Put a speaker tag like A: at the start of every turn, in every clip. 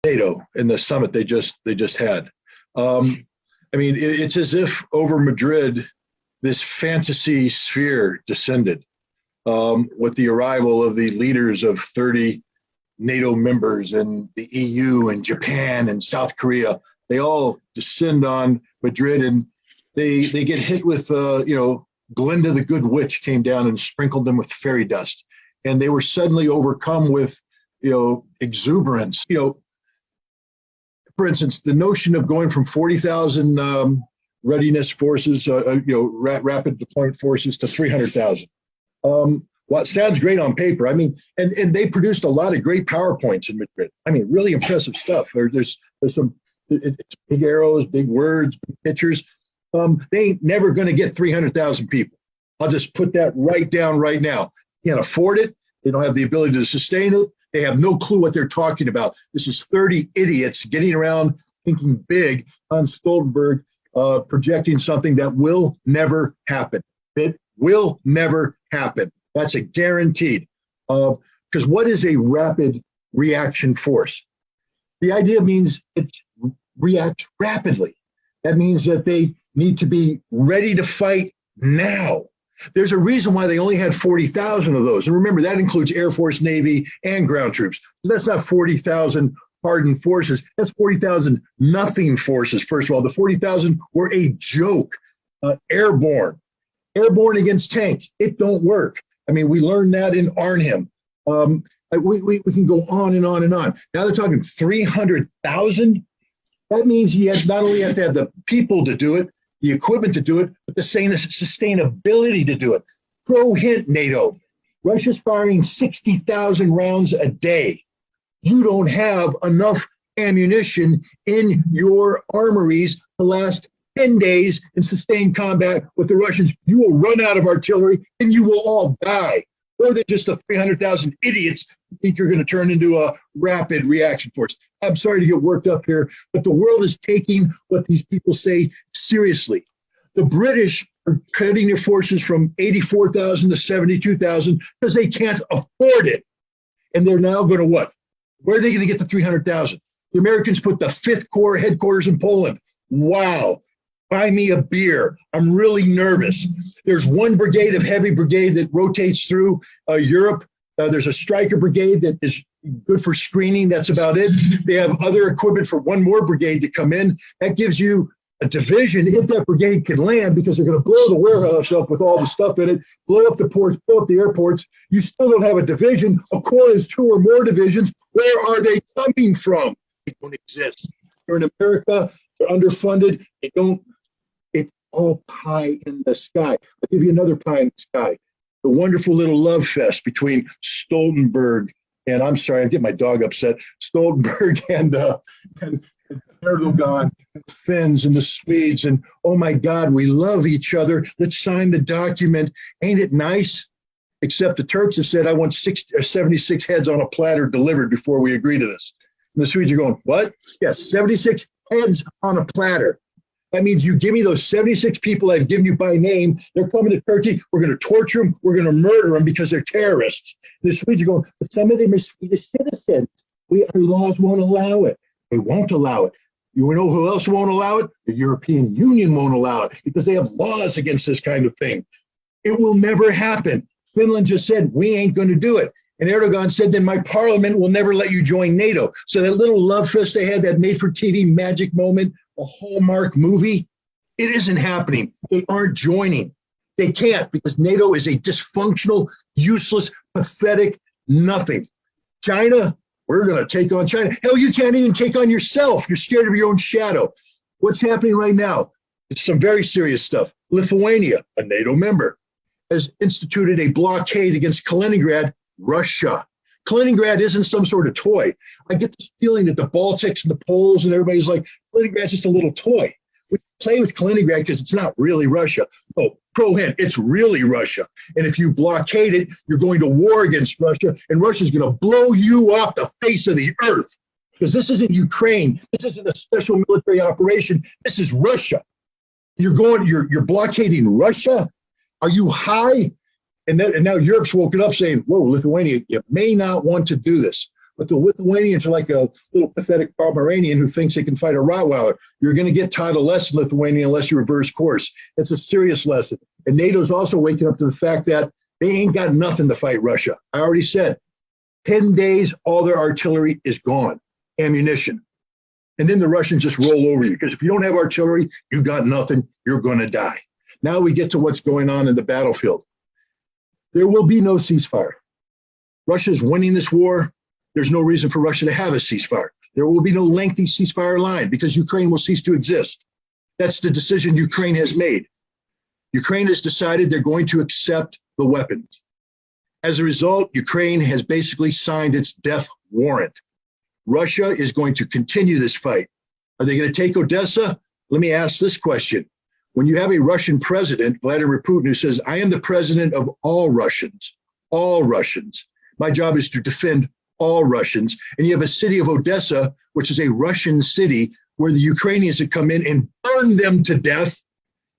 A: NATO in the summit they just had. I mean, it's as if over Madrid, this fantasy sphere descended with the arrival of the leaders of 30 NATO members and the EU and Japan and South Korea. They all descend on Madrid, and they get hit with, Glinda the Good Witch came down and sprinkled them with fairy dust. And they were suddenly overcome with, exuberance. For instance, the notion of going from 40,000 readiness forces, rapid deployment forces to 300,000. Well, it sounds great on paper. I mean, and they produced a lot of great PowerPoints in Madrid. I mean, really impressive stuff. There's some it's big arrows, big words, big pictures. They ain't never going to get 300,000 people. I'll just put that right down right now. Can't afford it. They don't have the ability to sustain it. They have no clue what they're talking about. This is 30 idiots getting around thinking big on Stoltenberg, projecting something that will never happen. It will never happen. That's a guaranteed. Because what is a rapid reaction force? The idea means it reacts rapidly. That means that they need to be ready to fight now. There's a reason why they only had 40,000 of those. And remember, that includes Air Force, Navy, and ground troops. That's not 40,000 hardened forces. That's 40,000 nothing forces. First of all, the 40,000 were a joke. Airborne against tanks. It don't work. I mean, we learned that in Arnhem. We can go on and on and on. Now they're talking 300,000. That means you not only have to have the people to do it, the equipment to do it, but the same sustainability to do it. Pro hint, NATO. Russia's firing 60,000 rounds a day. You don't have enough ammunition in your armories to last 10 days in sustained combat with the Russians. You will run out of artillery and you will all die. Or they're just the 300,000 idiots who think you're going to turn into a rapid reaction force. I'm sorry to get worked up here, but the world is taking what these people say seriously. The British are cutting their forces from 84,000 to 72,000 because they can't afford it. And they're now going to what? Where are they going to get the 300,000? The Americans put the 5th Corps headquarters in Poland. Wow. Buy me a beer. I'm really nervous. There's one brigade of heavy brigade that rotates through Europe. There's a striker brigade that is good for screening. That's about it. They have other equipment for one more brigade to come in. That gives you a division if that brigade can land, because they're going to blow the warehouse up with all the stuff in it, blow up the ports, blow up the airports. You still don't have a division. A corps is 2 or more divisions. Where are they coming from? They don't exist. They're in America. They're underfunded. They don't. It's all pie in the sky. I'll give you another pie in the sky. The wonderful little love fest between Stoltenberg and, I'm sorry, I get my dog upset, Stoltenberg and Erdogan, and the Finns and the Swedes, and oh my God, we love each other. Let's sign the document. Ain't it nice? Except the Turks have said, I want 76 heads on a platter delivered before we agree to this. And the Swedes are going, what? Yes, 76 heads on a platter. That means you give me those 76 people I've given you by name. They're coming to Turkey. We're going to torture them. We're going to murder them because they're terrorists. And the Swedes are going, but some of them are Swedish citizens. Our laws won't allow it. They won't allow it. You know who else won't allow it? The European Union won't allow it because they have laws against this kind of thing. It will never happen. Finland just said, we ain't going to do it. And Erdogan said, then my parliament will never let you join NATO. So that little love fest they had, that made-for-TV magic moment, a Hallmark movie, it isn't happening. They aren't joining. They can't, because NATO is a dysfunctional, useless, pathetic nothing. China, we're going to take on China. Hell, you can't even take on yourself. You're scared of your own shadow. What's happening right now? It's some very serious stuff. Lithuania, a NATO member, has instituted a blockade against Kaliningrad, Russia. Kaliningrad isn't some sort of toy. I get this feeling that the Baltics and the Poles and everybody's like, Kaliningrad's just a little toy. We play with Kaliningrad because it's not really Russia. Oh, pro hint, it's really Russia. And if you blockade it, you're going to war against Russia, and Russia's going to blow you off the face of the earth. Because this isn't Ukraine. This isn't a special military operation. This is Russia. You're blockading Russia? Are you high? And now Europe's woken up saying, whoa, Lithuania, you may not want to do this. But the Lithuanians are like a little pathetic Pomeranian who thinks they can fight a Rottweiler. You're going to get taught a lesson, Lithuania, unless you reverse course. It's a serious lesson. And NATO's also waking up to the fact that they ain't got nothing to fight Russia. I already said, 10 days, all their artillery is gone, ammunition. And then the Russians just roll over you, because if you don't have artillery, you got nothing, you're going to die. Now we get to what's going on in the battlefield. There will be no ceasefire. Russia's winning this war. There's no reason for Russia to have a ceasefire. There will be no lengthy ceasefire line because Ukraine will cease to exist. That's the decision Ukraine has made. Ukraine has decided they're going to accept the weapons. As a result, Ukraine has basically signed its death warrant. Russia is going to continue this fight. Are they going to take Odessa? Let me ask this question. When you have a Russian president, Vladimir Putin, who says, I am the president of all Russians, my job is to defend all Russians. And you have a city of Odessa, which is a Russian city where the Ukrainians have come in and burned them to death.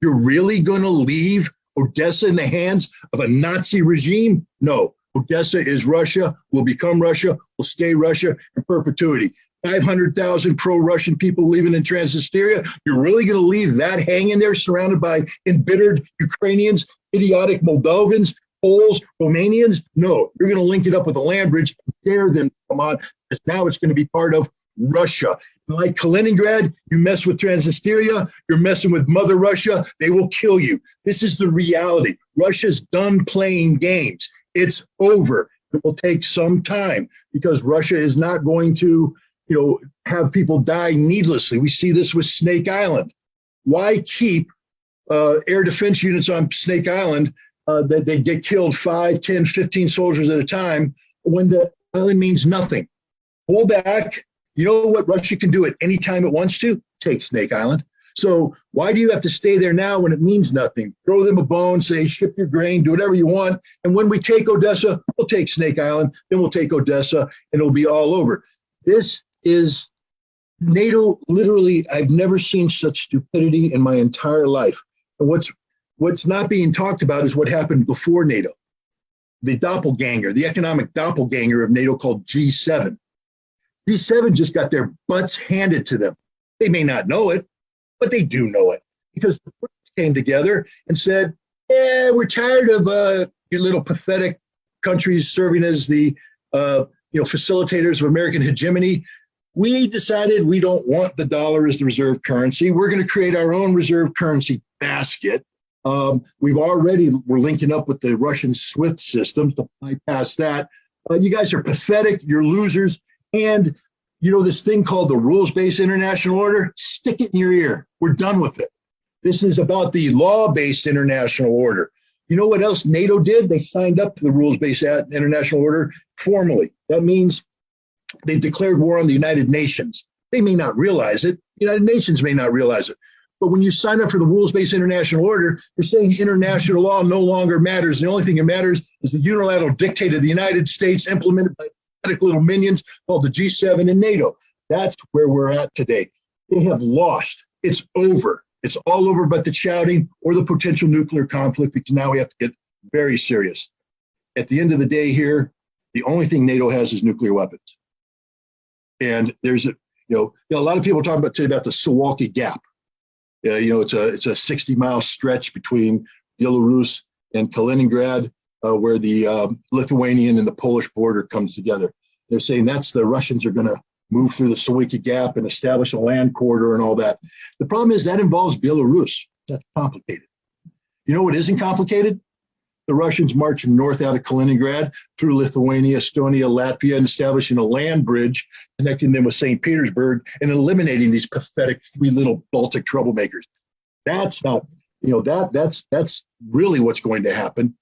A: You're really going to leave Odessa in the hands of a Nazi regime? No. Odessa is Russia, will become Russia, will stay Russia in perpetuity. 500,000 pro-Russian people living in Transnistria. You're really going to leave that hanging there surrounded by embittered Ukrainians, idiotic Moldovans, Poles, Romanians? No, you're going to link it up with a land bridge and dare them to come on, because now it's going to be part of Russia. Like Kaliningrad, you mess with Transnistria, you're messing with Mother Russia, they will kill you. This is the reality. Russia's done playing games. It's over. It will take some time because Russia is not going to, have people die needlessly. We see this with Snake Island. Why keep air defense units on Snake Island that they get killed 5, 10, 15 soldiers at a time when the island means nothing? Pull back. You know what Russia can do at any time it wants to? Take Snake Island. So why do you have to stay there now when it means nothing? Throw them a bone, say, ship your grain, do whatever you want. And when we take Odessa, we'll take Snake Island, then we'll take Odessa, and it'll be all over. This is NATO. Literally, I've never seen such stupidity in my entire life. And what's not being talked about is what happened before NATO. The doppelganger, the economic doppelganger of NATO called G7. G7 just got their butts handed to them. They may not know it, but they do know it, because the Brits came together and said, yeah, we're tired of your little pathetic countries serving as the facilitators of American hegemony. We decided we don't want the dollar as the reserve currency. We're going to create our own reserve currency basket. We're linking up with the Russian SWIFT system to bypass that. You guys are pathetic. You're losers. And this thing called the rules-based international order, stick it in your ear. We're done with it. This is about the law-based international order. You know what else NATO did? They signed up to the rules-based international order formally. That means they declared war on the United Nations. They may not realize it. The United Nations may not realize it. But when you sign up for the rules-based international order, you're saying international law no longer matters. The only thing that matters is the unilateral dictate of the United States implemented by little minions called the G7 and NATO. That's where we're at today. They have lost. It's over. It's all over but the shouting or the potential nuclear conflict, because now we have to get very serious. At the end of the day here, the only thing NATO has is nuclear weapons. And there's a lot of people talking about today about the Suwalki Gap. It's a 60-mile stretch between Belarus and Kaliningrad, where the Lithuanian and the Polish border comes together. They're saying the Russians are going to move through the Suwalki Gap and establish a land corridor and all that. The problem is that involves Belarus. That's complicated. You know what isn't complicated? The Russians marching north out of Kaliningrad through Lithuania, Estonia, Latvia, and establishing a land bridge connecting them with St. Petersburg and eliminating these pathetic 3 little Baltic troublemakers. That's not, that's really what's going to happen.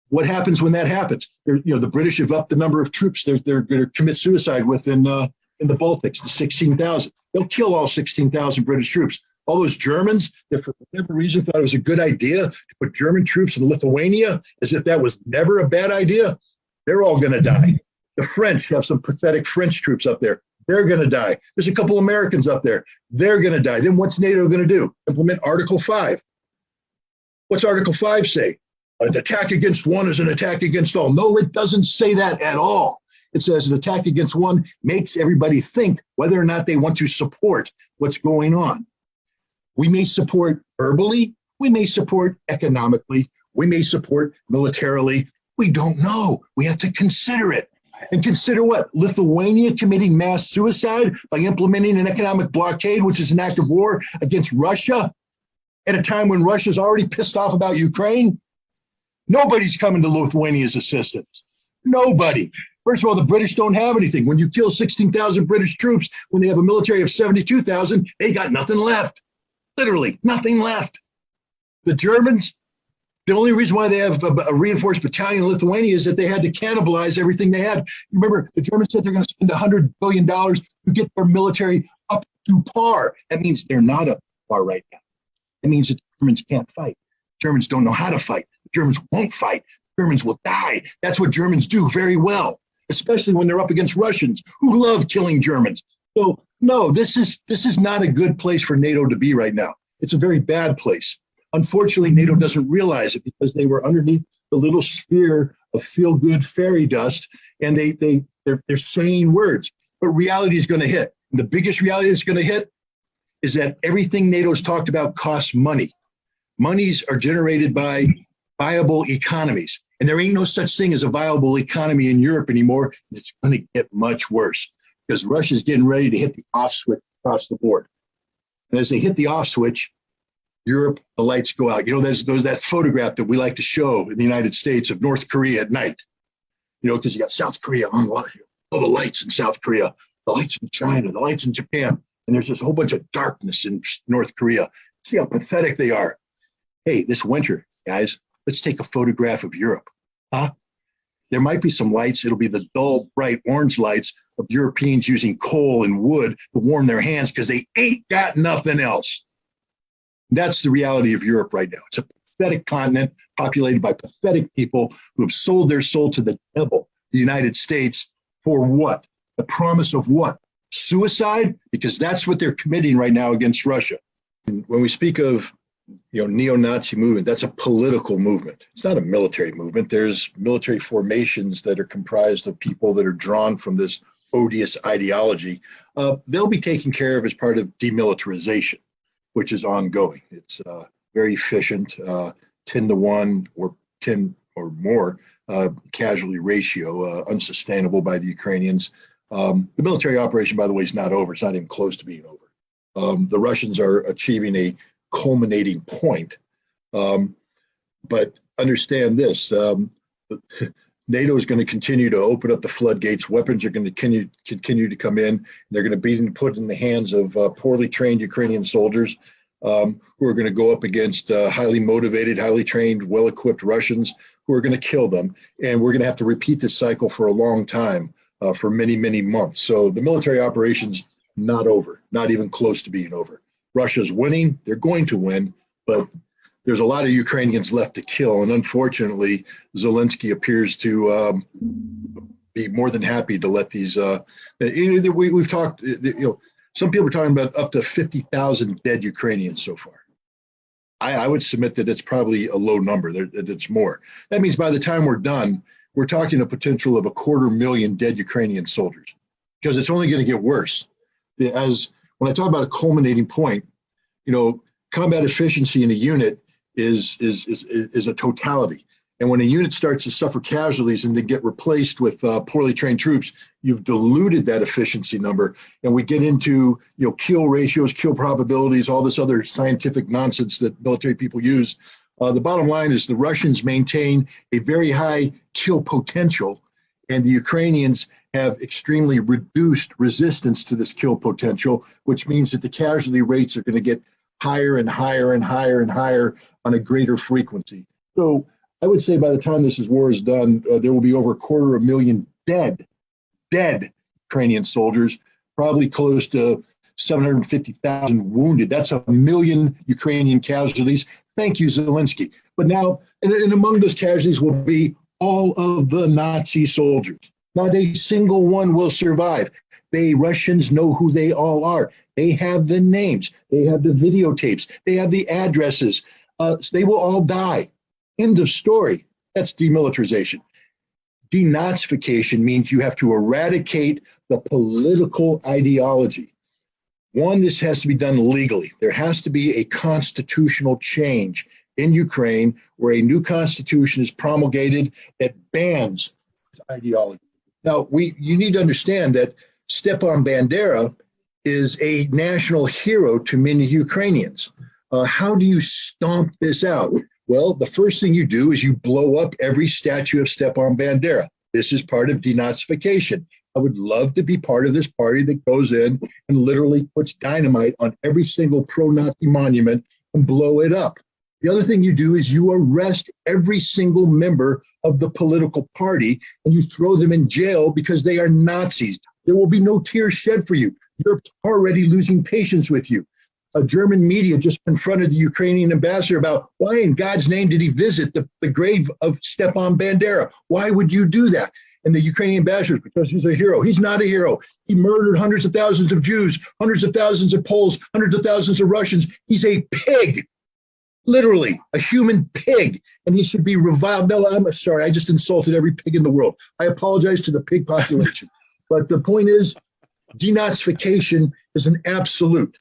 A: What happens when that happens? The British have upped the number of troops they're going to commit suicide with in the Baltics to 16,000. They'll kill all 16,000 British troops. All those Germans that for whatever reason thought it was a good idea to put German troops in Lithuania, as if that was never a bad idea, they're all going to die. The French have some pathetic French troops up there. They're going to die. There's a couple Americans up there. They're going to die. Then what's NATO going to do? Implement Article 5. What's Article 5 say? An attack against one is an attack against all. No, it doesn't say that at all. It says an attack against one makes everybody think whether or not they want to support what's going on. We may support verbally, we may support economically, we may support militarily. We don't know. We have to consider it. And consider what? Lithuania committing mass suicide by implementing an economic blockade, which is an act of war against Russia at a time when Russia's already pissed off about Ukraine. Nobody's coming to Lithuania's assistance. Nobody. First of all, the British don't have anything. When you kill 16,000 British troops, when they have a military of 72,000, they got nothing left. Literally, nothing left. The Germans, the only reason why they have a reinforced battalion in Lithuania is that they had to cannibalize everything they had. Remember, the Germans said they're going to spend $100 billion to get their military up to par. That means they're not up to par right now. It means that the Germans can't fight. Germans don't know how to fight. The Germans won't fight. Germans will die. That's what Germans do very well, especially when they're up against Russians who love killing Germans. So no, this is not a good place for NATO to be right now. It's a very bad place. Unfortunately, NATO doesn't realize it because they were underneath the little sphere of feel-good fairy dust, and they're saying words. But reality is going to hit. And the biggest reality that's going to hit is that everything NATO's talked about costs money. Monies are generated by viable economies. And there ain't no such thing as a viable economy in Europe anymore. It's going to get much worse because Russia's getting ready to hit the off switch across the board. And as they hit the off switch, Europe, the lights go out. You know, there's that photograph that we like to show in the United States of North Korea at night. You know, because you got South Korea on all the lights in South Korea, the lights in China, the lights in Japan, and there's this whole bunch of darkness in North Korea. See how pathetic they are. Hey, this winter, guys, let's take a photograph of Europe. Huh? There might be some lights. It'll be the dull, bright orange lights of Europeans using coal and wood to warm their hands because they ain't got nothing else. That's the reality of Europe right now. It's a pathetic continent populated by pathetic people who have sold their soul to the devil, the United States, for what? The promise of what? Suicide? Because that's what they're committing right now against Russia. And when we speak of, you know, neo-Nazi movement, that's a political movement. It's not a military movement. There's military formations that are comprised of people that are drawn from this odious ideology. They'll be taken care of as part of demilitarization, which is ongoing. It's very efficient, 10 to 1 or 10 or more casualty ratio, unsustainable by the Ukrainians. The military operation, by the way, is not over. It's not even close to being over. The Russians are achieving a culminating point. But understand this, NATO is going to continue to open up the floodgates. Weapons are going to continue to come in. They're going to be put in the hands of poorly trained Ukrainian soldiers who are going to go up against highly motivated, highly trained, well-equipped Russians who are going to kill them. And we're going to have to repeat this cycle for a long time, for many, many months. So the military operation's not over, not even close to being over. Russia's winning. They're going to win, but there's a lot of Ukrainians left to kill. And unfortunately, Zelensky appears to be more than happy to let these, we've talked, you know, some people are talking about up to 50,000 dead Ukrainians so far. I would submit that it's probably a low number, that it's more. That means by the time we're done, we're talking a potential of 250,000 dead Ukrainian soldiers, because it's only going to get worse. As when I talk about a culminating point, you know, combat efficiency in a unit is a totality. And when a unit starts to suffer casualties and they get replaced with poorly trained troops, you've diluted that efficiency number. And we get into, you know, kill ratios, kill probabilities, all this other scientific nonsense that military people use. The bottom line is the Russians maintain a very high kill potential, and the Ukrainians have extremely reduced resistance to this kill potential, which means that the casualty rates are going to get higher and higher and higher and higher on a greater frequency. So I would say by the time this war is done, there will be over 250,000 dead Ukrainian soldiers, probably close to 750,000 wounded. That's 1 million Ukrainian casualties. Thank you, Zelensky. But now, and among those casualties will be all of the Nazi soldiers. Not a single one will survive. Russians know who they all are. They have the names. They have the videotapes. They have the addresses. They will all die. End of story. That's demilitarization. Denazification means you have to eradicate the political ideology. One, this has to be done legally. There has to be a constitutional change in Ukraine where a new constitution is promulgated that bans this ideology. Now, you need to understand that Stepan Bandera is a national hero to many Ukrainians. How do you stomp this out? Well, the first thing you do is you blow up every statue of Stepan Bandera. This is part of denazification. I would love to be part of this party that goes in and literally puts dynamite on every single pro-Nazi monument and blow it up. The other thing you do is you arrest every single member of the political party and you throw them in jail because they are Nazis. There will be no tears shed for you. Europe's already losing patience with you. German media just confronted the Ukrainian ambassador about why in God's name did he visit the grave of Stepan Bandera? Why would you do that? And the Ukrainian ambassador, because he's a hero. He's not a hero. He murdered hundreds of thousands of Jews, hundreds of thousands of Poles, hundreds of thousands of Russians. He's a pig, literally a human pig, and he should be reviled. No, I'm sorry, I just insulted every pig in the world. I apologize to the pig population. But the point is, denazification is an absolute.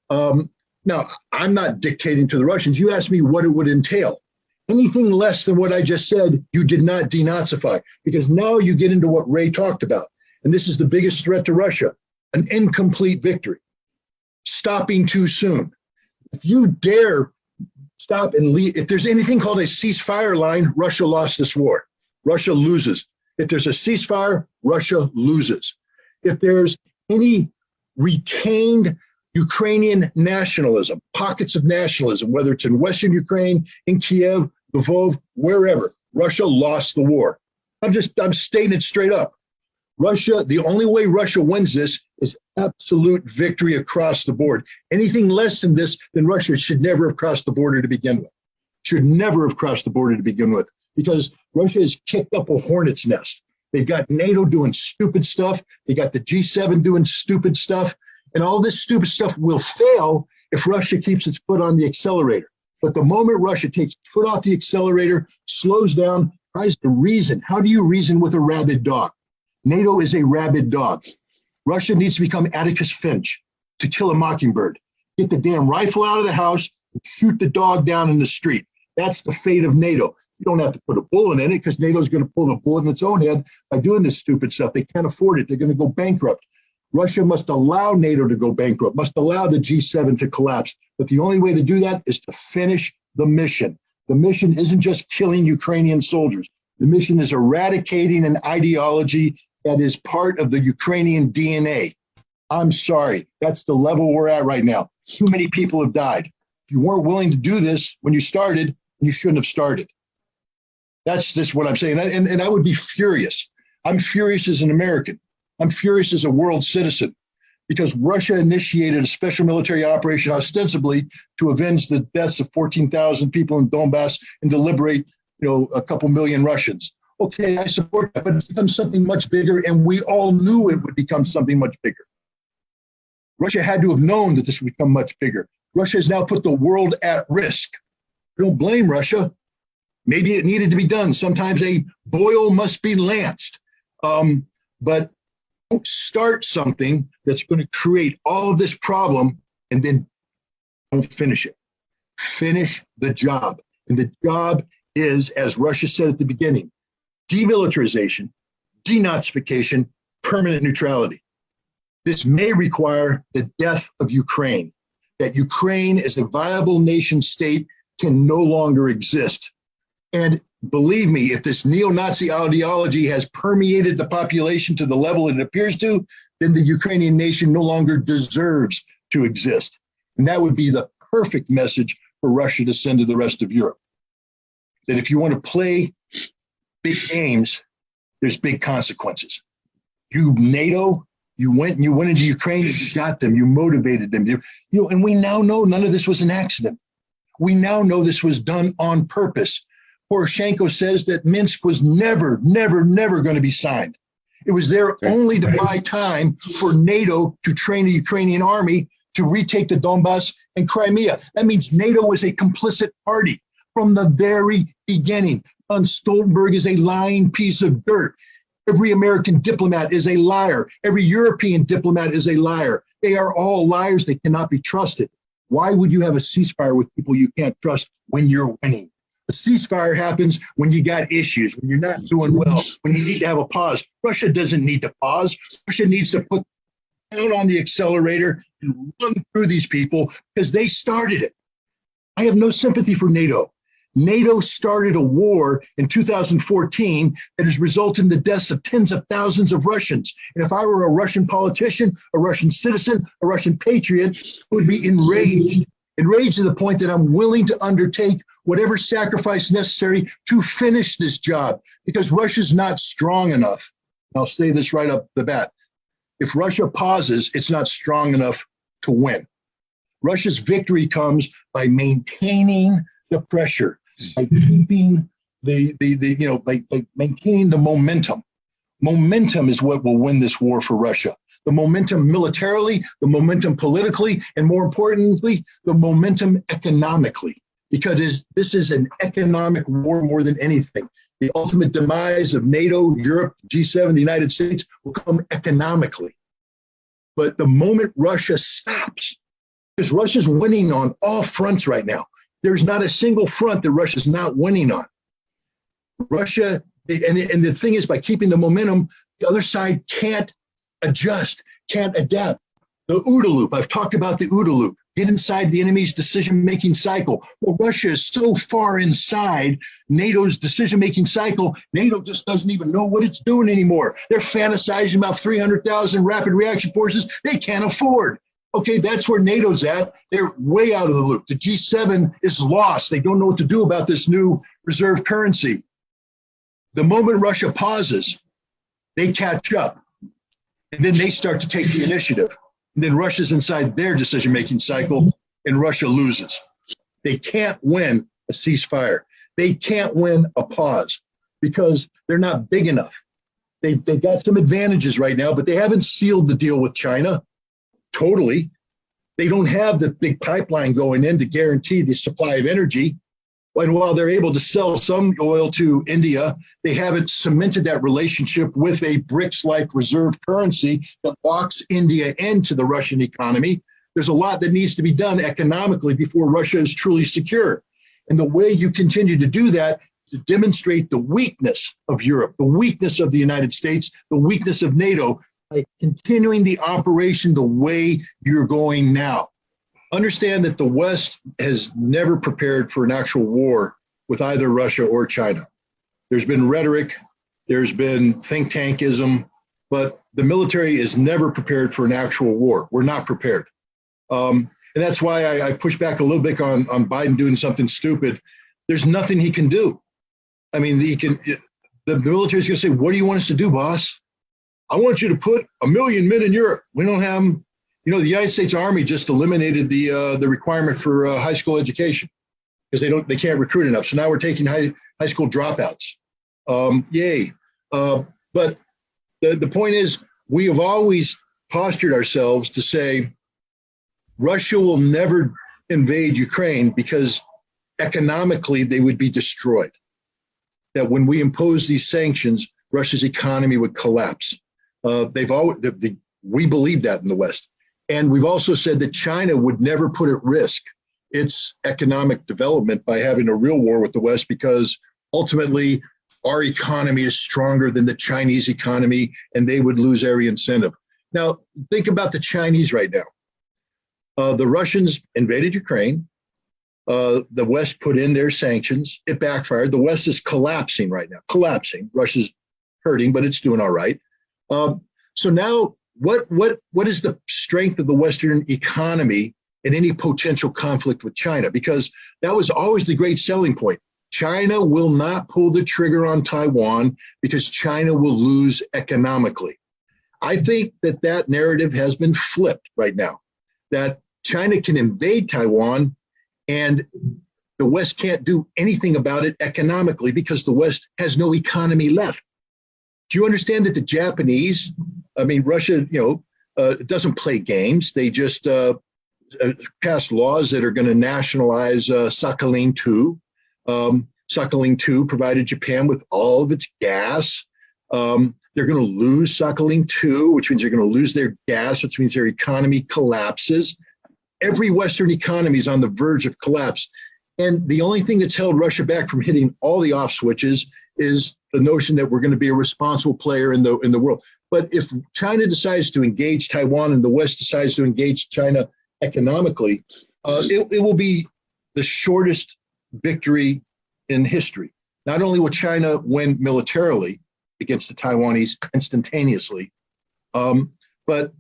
A: Now, I'm not dictating to the Russians. You asked me what it would entail. Anything less than what I just said, you did not denazify, because now you get into what Ray talked about. And this is the biggest threat to Russia, an incomplete victory, stopping too soon. If you dare stop and leave, if there's anything called a ceasefire line, Russia lost this war. Russia loses. If there's a ceasefire, Russia loses. If there's any retained Ukrainian nationalism, pockets of nationalism, whether it's in Western Ukraine, in Kiev, Lvov, wherever, Russia lost the war. I'm stating it straight up. Russia, the only way Russia wins this is absolute victory across the board. Anything less than this, then Russia should never have crossed the border to begin with. Should never have crossed the border to begin with, because Russia has kicked up a hornet's nest. They've got NATO doing stupid stuff. They got the G7 doing stupid stuff. And all this stupid stuff will fail if Russia keeps its foot on the accelerator. But the moment Russia takes its foot off the accelerator, slows down, tries to reason. How do you reason with a rabid dog? NATO is a rabid dog. Russia needs to become Atticus Finch to kill a mockingbird. Get the damn rifle out of the house and shoot the dog down in the street. That's the fate of NATO. You don't have to put a bullet in it, because NATO is going to pull a bullet in its own head by doing this stupid stuff. They can't afford it. They're going to go bankrupt. Russia must allow NATO to go bankrupt, must allow the G7 to collapse. But the only way to do that is to finish the mission. The mission isn't just killing Ukrainian soldiers. The mission is eradicating an ideology that is part of the Ukrainian DNA. I'm sorry, that's the level we're at right now. Too many people have died. If you weren't willing to do this when you started, you shouldn't have started. That's just what I'm saying. And I would be furious. I'm furious as an American. I'm furious as a world citizen, because Russia initiated a special military operation ostensibly to avenge the deaths of 14,000 people in Donbass and to liberate, a couple million Russians. Okay, I support that, but it's become something much bigger, and we all knew it would become something much bigger. Russia had to have known that this would become much bigger. Russia has now put the world at risk. I don't blame Russia. Maybe it needed to be done. Sometimes a boil must be lanced. But don't start something that's going to create all of this problem and then don't finish it. Finish the job. And the job is, as Russia said at the beginning, demilitarization, denazification, permanent neutrality. This may require the death of Ukraine, that Ukraine as a viable nation state can no longer exist. And believe me, if this neo-Nazi ideology has permeated the population to the level it appears to, then the Ukrainian nation no longer deserves to exist. And that would be the perfect message for Russia to send to the rest of Europe. That if you want to play big games, there's big consequences. NATO, you went into Ukraine, you got them, you motivated them. And we now know none of this was an accident. We now know this was done on purpose. Poroshenko says that Minsk was never going to be signed. It was there only to buy time for NATO to train a Ukrainian army to retake the Donbass and Crimea. That means NATO was a complicit party from the very beginning. Stoltenberg is a lying piece of dirt. Every American diplomat is a liar. Every European diplomat is a liar. They are all liars. They cannot be trusted. Why would you have a ceasefire with people you can't trust when you're winning? A ceasefire happens when you got issues, when you're not doing well, when you need to have a pause. Russia doesn't need to pause. Russia needs to put down on the accelerator and run through these people because they started it. I have no sympathy for NATO. NATO started a war in 2014 that has resulted in the deaths of tens of thousands of Russians. And if I were a Russian politician, a Russian citizen, a Russian patriot, I would be enraged to the point that I'm willing to undertake whatever sacrifice necessary to finish this job because Russia's not strong enough. I'll say this right up the bat. If Russia pauses, it's not strong enough to win. Russia's victory comes by maintaining the pressure, by keeping by maintaining the momentum. Momentum is what will win this war for Russia. The momentum militarily, the momentum politically, and more importantly, the momentum economically, because this is an economic war more than anything. The ultimate demise of NATO, Europe, G7, the United States will come economically. But the moment Russia stops, because Russia's winning on all fronts right now. There's not a single front that Russia's not winning on. Russia, and the thing is, by keeping the momentum, the other side can't adjust, can't adapt. The OODA loop, I've talked about the OODA loop. Get inside the enemy's decision-making cycle. Well, Russia is so far inside NATO's decision-making cycle, NATO just doesn't even know what it's doing anymore. They're fantasizing about 300,000 rapid reaction forces they can't afford. Okay, that's where NATO's at. They're way out of the loop. The G7 is lost. They don't know what to do about this new reserve currency. The moment Russia pauses, they catch up. And then they start to take the initiative. And then Russia's inside their decision-making cycle, and Russia loses. They can't win a ceasefire. They can't win a pause because they're not big enough. They got some advantages right now, but they haven't sealed the deal with China totally. They don't have the big pipeline going in to guarantee the supply of energy. And while they're able to sell some oil to India, they haven't cemented that relationship with a BRICS-like reserve currency that locks India into the Russian economy. There's a lot that needs to be done economically before Russia is truly secure. And the way you continue to do that is to demonstrate the weakness of Europe, the weakness of the United States, the weakness of NATO, by continuing the operation the way you're going now. Understand that the West has never prepared for an actual war with either Russia or China. There's been rhetoric, there's been think tankism, but the military is never prepared for an actual war. We're not prepared. And that's why I push back a little bit on Biden doing something stupid. There's nothing he can do. I mean, the military is going to say, what do you want us to do, boss? I want you to put 1 million men in Europe. We don't have them. You know, the United States Army just eliminated the requirement for high school education because they can't recruit enough. So now we're taking high school dropouts. Yay! But the point is, we have always postured ourselves to say Russia will never invade Ukraine because economically they would be destroyed. That when we impose these sanctions, Russia's economy would collapse. We believe that in the West. And we've also said that China would never put at risk its economic development by having a real war with the West because ultimately our economy is stronger than the Chinese economy and they would lose every incentive. Now, think about the Chinese right now. The Russians invaded Ukraine. The West put in their sanctions. It backfired. The West is collapsing right now. Russia's hurting, but it's doing all right. So now what is the strength of the Western economy in any potential conflict with China? Because that was always the great selling point. China will not pull the trigger on Taiwan because China will lose economically. I think that narrative has been flipped right now, that China can invade Taiwan and the West can't do anything about it economically because the West has no economy left. Do you understand that the Japanese, Russia, doesn't play games. They just passed laws that are going to nationalize Sakhalin-2. Sakhalin 2 provided Japan with all of its gas. They're going to lose Sakhalin 2, which means they're going to lose their gas, which means their economy collapses. Every Western economy is on the verge of collapse. And the only thing that's held Russia back from hitting all the off switches is the notion that we're going to be a responsible player in the world. But if China decides to engage Taiwan and the West decides to engage China economically, it will be the shortest victory in history. Not only will China win militarily against the Taiwanese instantaneously, but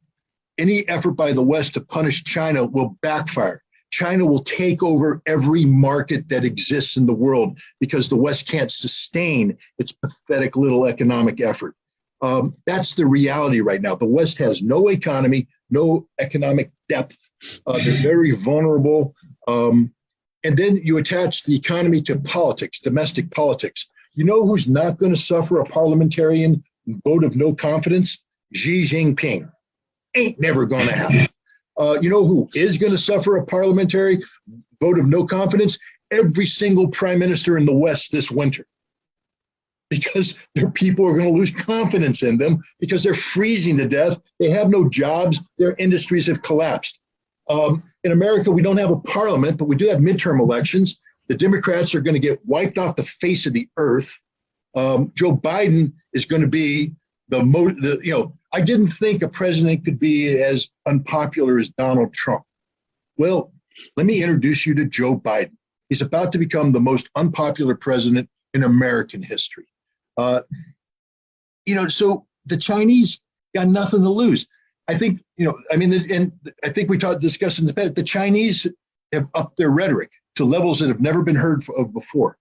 A: any effort by the West to punish China will backfire. China will take over every market that exists in the world because the West can't sustain its pathetic little economic effort. That's the reality right now. The West has no economy, no economic depth. They're very vulnerable. And then you attach the economy to politics, domestic politics. You know who's not going to suffer a parliamentarian vote of no confidence? Xi Jinping. Ain't never going to happen. You know who is going to suffer a parliamentary vote of no confidence? Every single prime minister in the West this winter. Because their people are going to lose confidence in them because they're freezing to death. They have no jobs. Their industries have collapsed. In America, we don't have a parliament, but we do have midterm elections. The Democrats are going to get wiped off the face of the earth. Joe Biden is going to be I didn't think a president could be as unpopular as Donald Trump. Well, let me introduce you to Joe Biden. He's about to become the most unpopular president in American history. So the Chinese got nothing to lose. I think, and I think we discussed in the past, the Chinese have upped their rhetoric to levels that have never been heard of before.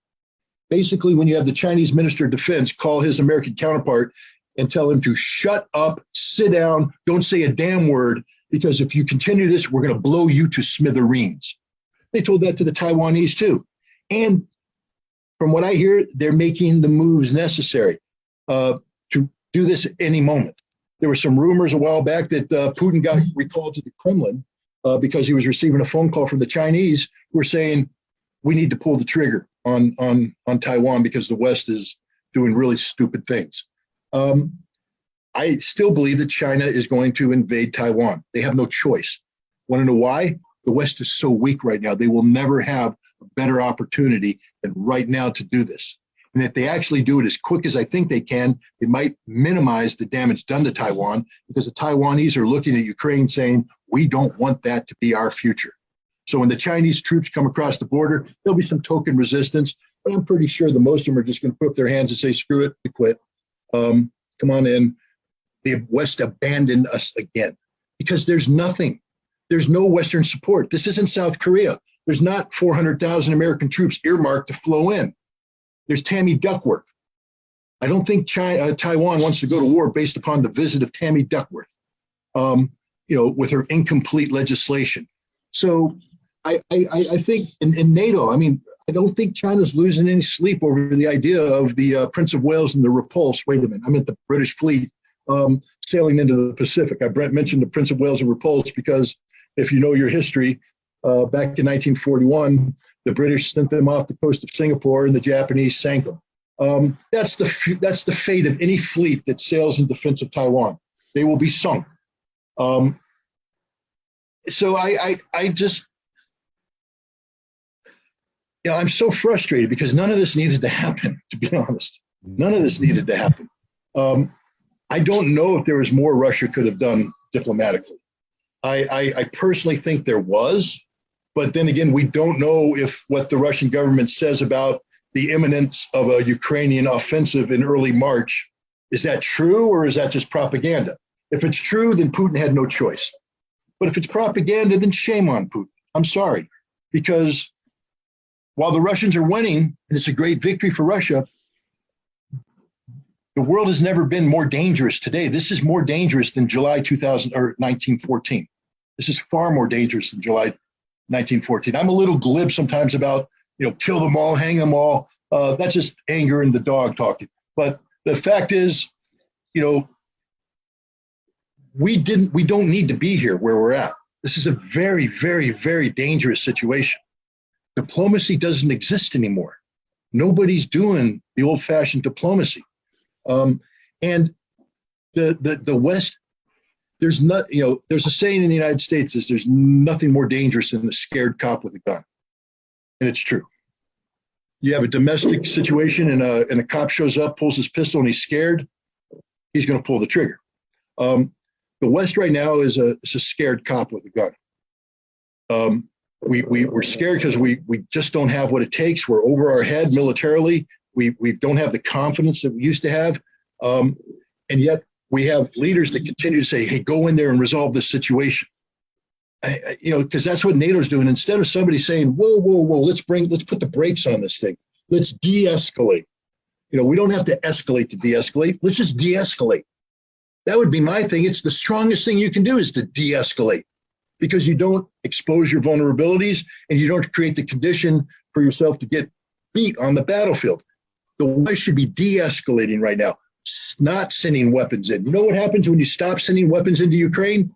A: Basically, when you have the Chinese Minister of Defense call his American counterpart and tell him to shut up, sit down, don't say a damn word, because if you continue this, we're going to blow you to smithereens. They told that to the Taiwanese too. And from what I hear, they're making the moves necessary to do this at any moment. There were some rumors a while back that Putin got recalled to the Kremlin because he was receiving a phone call from the Chinese who were saying, we need to pull the trigger on Taiwan because the West is doing really stupid things. I still believe that China is going to invade Taiwan. They have no choice. Want to know why? The West is so weak right now. They will never have a better opportunity than right now to do this. And if they actually do it as quick as I think they can, they might minimize the damage done to Taiwan because the Taiwanese are looking at Ukraine saying, we don't want that to be our future. So when the Chinese troops come across the border, there'll be some token resistance, but I'm pretty sure the most of them are just going to put up their hands and say, screw it, we quit. Come on in. The West abandoned us again because there's nothing. There's no Western support. This isn't South Korea. There's not 400,000 American troops earmarked to flow in. There's Tammy Duckworth. I don't think Taiwan wants to go to war based upon the visit of Tammy Duckworth, with her incomplete legislation. So I think in NATO, I don't think China's losing any sleep over the idea of the Prince of Wales and the Repulse. Wait a minute, I meant the British fleet sailing into the Pacific. I mentioned the Prince of Wales and Repulse because if you know your history, back in 1941, the British sent them off the coast of Singapore and the Japanese sank them. That's the fate of any fleet that sails in defense of Taiwan. They will be sunk. So I just, I'm so frustrated because none of this needed to happen, to be honest. None of this needed to happen. I don't know if there was more Russia could have done diplomatically. I personally think there was, but then again, we don't know if what the Russian government says about the imminence of a Ukrainian offensive in early March, is that true or is that just propaganda? If it's true, then Putin had no choice. But if it's propaganda, then shame on Putin. I'm sorry, because while the Russians are winning, and it's a great victory for Russia, the world has never been more dangerous today. This is more dangerous than July 1914. This is far more dangerous than July 1914. I'm a little glib sometimes about, kill them all, hang them all. That's just anger and the dog talking. But the fact is, we don't need to be here where we're at. This is a very, very, very dangerous situation. Diplomacy doesn't exist anymore. Nobody's doing the old-fashioned diplomacy. And the West, there's a saying in the United States is there's nothing more dangerous than a scared cop with a gun. And it's true. You have a domestic situation and a cop shows up, pulls his pistol, and he's scared, he's going to pull the trigger. The West right now is a scared cop with a gun. We're scared because we just don't have what it takes. We're over our head militarily. We don't have the confidence that we used to have. And yet we have leaders that continue to say, hey, go in there and resolve this situation. Because that's what NATO's doing. Instead of somebody saying, whoa, let's put the brakes on this thing. Let's de-escalate. We don't have to escalate to de-escalate. Let's just de-escalate. That would be my thing. It's the strongest thing you can do is to de-escalate, because you don't expose your vulnerabilities and you don't create the condition for yourself to get beat on the battlefield. The West should be de-escalating right now, not sending weapons in. You know what happens when you stop sending weapons into Ukraine?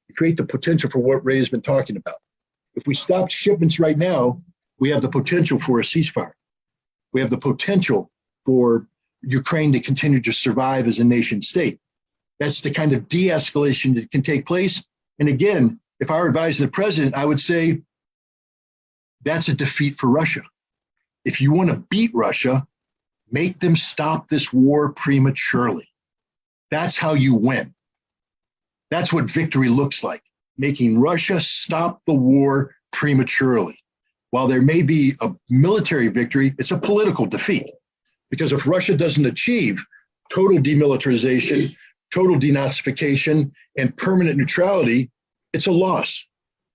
A: You create the potential for what Ray has been talking about. If we stop shipments right now, we have the potential for a ceasefire. We have the potential for Ukraine to continue to survive as a nation state. That's the kind of de-escalation that can take place. And again, if I were advising the president, I would say that's a defeat for Russia. If you want to beat Russia, make them stop this war prematurely. That's how you win. That's what victory looks like, making Russia stop the war prematurely. While there may be a military victory, it's a political defeat. Because if Russia doesn't achieve total demilitarization, total denazification, and permanent neutrality, it's a loss.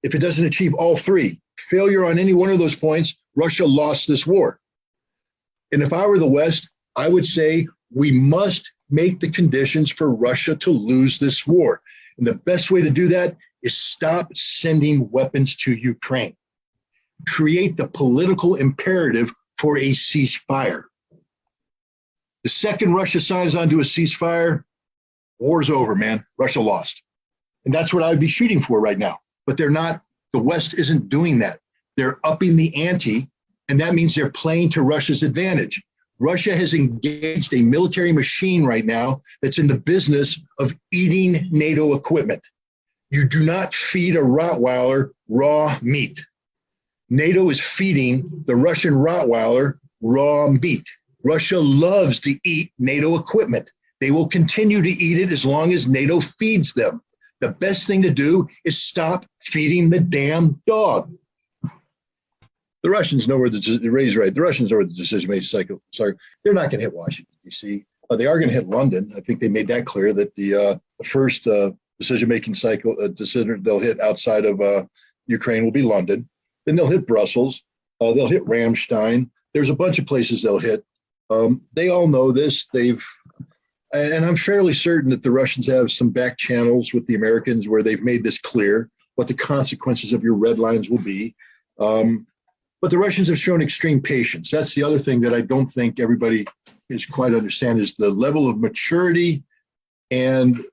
A: If it doesn't achieve all three, failure on any one of those points, Russia lost this war. And if I were the West, I would say we must make the conditions for Russia to lose this war. And the best way to do that is stop sending weapons to Ukraine. Create the political imperative for a ceasefire. The second Russia signs onto a ceasefire, war's over, man. Russia lost. And that's what I'd be shooting for right now. But they're not, the West isn't doing that. They're upping the ante, and that means they're playing to Russia's advantage. Russia has engaged a military machine right now that's in the business of eating NATO equipment. You do not feed a Rottweiler raw meat. NATO is feeding the Russian Rottweiler raw meat. Russia loves to eat NATO equipment. They will continue to eat it as long as NATO feeds them. The best thing to do is stop feeding the damn dog. The Russians know where Ray's right. The Russians know where the decision-making cycle. Sorry, they're not going to hit Washington, D.C. They are going to hit London. I think they made that clear that the first decision-making cycle decision they'll hit outside of Ukraine will be London. Then they'll hit Brussels. They'll hit Ramstein. There's a bunch of places they'll hit. They all know this. And I'm fairly certain that the Russians have some back channels with the Americans where they've made this clear, what the consequences of your red lines will be. But the Russians have shown extreme patience. That's the other thing that I don't think everybody is quite understand is the level of maturity and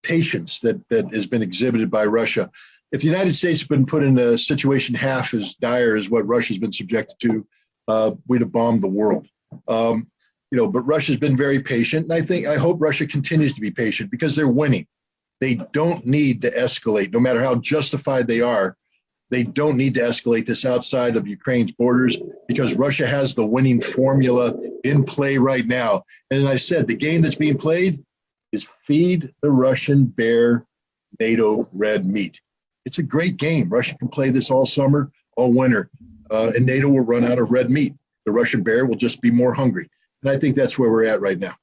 A: patience that has been exhibited by Russia. If the United States had been put in a situation half as dire as what Russia's been subjected to, we'd have bombed the world. But Russia's been very patient, and I hope Russia continues to be patient because they're winning. They don't need to escalate, no matter how justified they are. They don't need to escalate this outside of Ukraine's borders because Russia has the winning formula in play right now. And as I said, the game that's being played is feed the Russian bear NATO red meat. It's a great game. Russia can play this all summer, all winter, and NATO will run out of red meat. The Russian bear will just be more hungry. And I think that's where we're at right now.